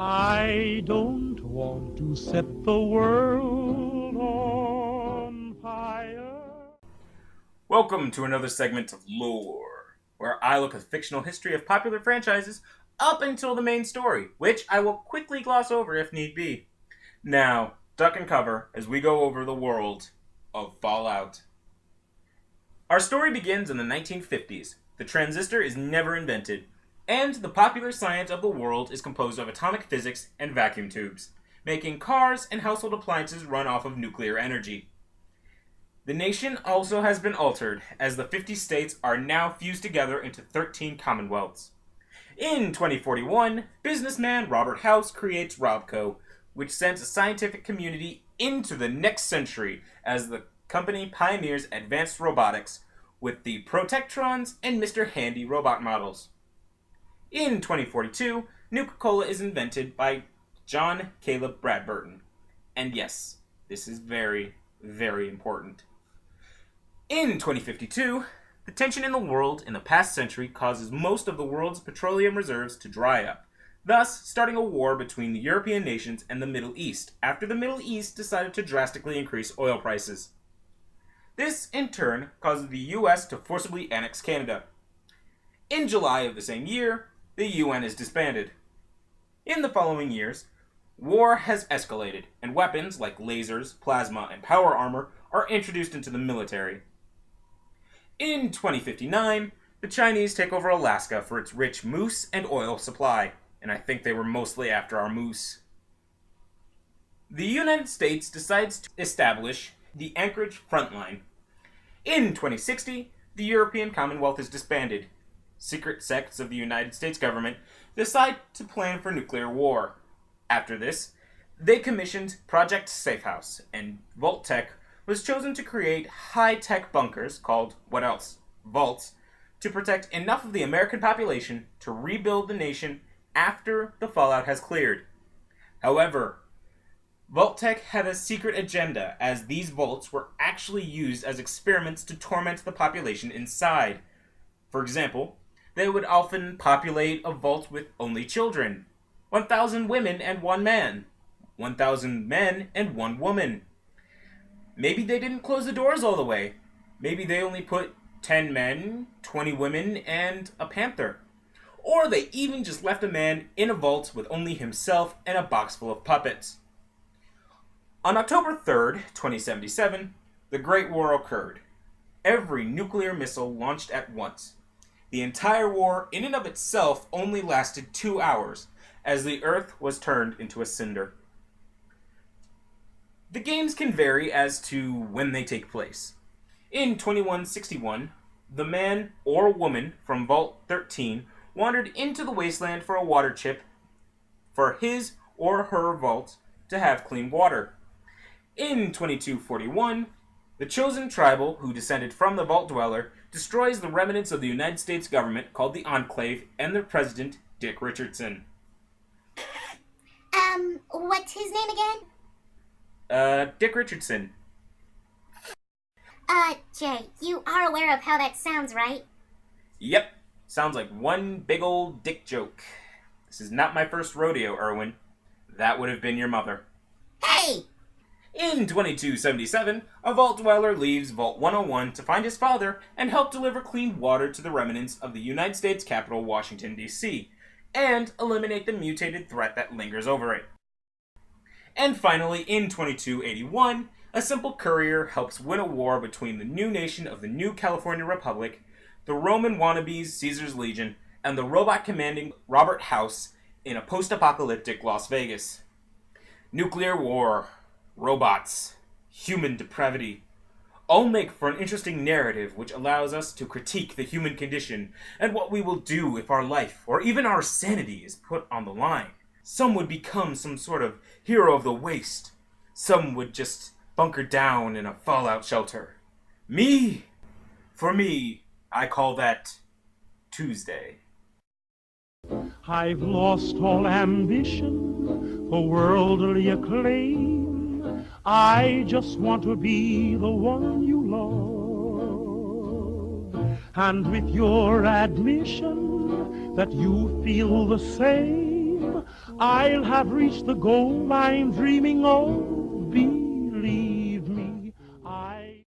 I don't want to set the world on fire. Welcome to another segment of Lore, where I look at the fictional history of popular franchises up until the main story, which I will quickly gloss over if need be. Now, duck and cover as we go over the world of Fallout. Our story begins in the 1950s. The transistor is never invented, and the popular science of the world is composed of atomic physics and vacuum tubes, making cars and household appliances run off of nuclear energy. The nation also has been altered, as the 50 states are now fused together into 13 commonwealths. In 2041, businessman Robert House creates Robco, which sends a scientific community into the next century as the company pioneers advanced robotics with the Protectrons and Mr. Handy robot models. In 2042, NukaCola is invented by John Caleb Bradburton. And yes, this is very, very important. In 2052, the tension in the world in the past century causes most of the world's petroleum reserves to dry up, thus starting a war between the European nations and the Middle East, after the Middle East decided to drastically increase oil prices. This, in turn, causes the US to forcibly annex Canada. In July of the same year, the UN is disbanded. In the following years, war has escalated, and weapons like lasers, plasma, and power armor are introduced into the military. In 2059, the Chinese take over Alaska for its rich moose and oil supply, and I think they were mostly after our moose. The United States decides to establish the Anchorage Front Line. In 2060, the European Commonwealth is disbanded. Secret sects of the United States government decide to plan for nuclear war. After this, they commissioned Project Safehouse, and Vault-Tec was chosen to create high-tech bunkers called, what else? Vaults, to protect enough of the American population to rebuild the nation after the fallout has cleared. However, Vault-Tec had a secret agenda, as these vaults were actually used as experiments to torment the population inside. For example, they would often populate a vault with only children, 1,000 women and 1 man, 1,000 men and 1 woman. Maybe they didn't close the doors all the way. Maybe they only put 10 men, 20 women, and a panther. Or they even just left a man in a vault with only himself and a box full of puppets. On October 3rd, 2077, the Great War occurred. Every nuclear missile launched at once. The entire war, in and of itself, only lasted 2 hours, as the Earth was turned into a cinder. The games can vary as to when they take place. In 2161, the man or woman from Vault 13 wandered into the wasteland for a water chip for his or her vault to have clean water. In 2241, the chosen tribal who descended from the Vault Dweller destroys the remnants of the United States government called the Enclave and their president, Dick Richardson. What's his name again? Dick Richardson. Jay, you are aware of how that sounds, right? Yep, sounds like one big old dick joke. This is not my first rodeo, Erwin. That would have been your mother. Hey! In 2277, a Vault Dweller leaves Vault 101 to find his father and help deliver clean water to the remnants of the United States capital, Washington, D.C., and eliminate the mutated threat that lingers over it. And finally, in 2281, a simple courier helps win a war between the new nation of the New California Republic, the Roman wannabes Caesar's Legion, and the robot commanding Robert House in a post-apocalyptic Las Vegas. Nuclear war, robots, human depravity, all make for an interesting narrative which allows us to critique the human condition and what we will do if our life or even our sanity is put on the line. Some would become some sort of hero of the waste. Some would just bunker down in a fallout shelter. For me, I call that Tuesday. I've lost all ambition for worldly acclaim. I just want to be the one you love. And with your admission that you feel the same, I'll have reached the goal I'm dreaming of.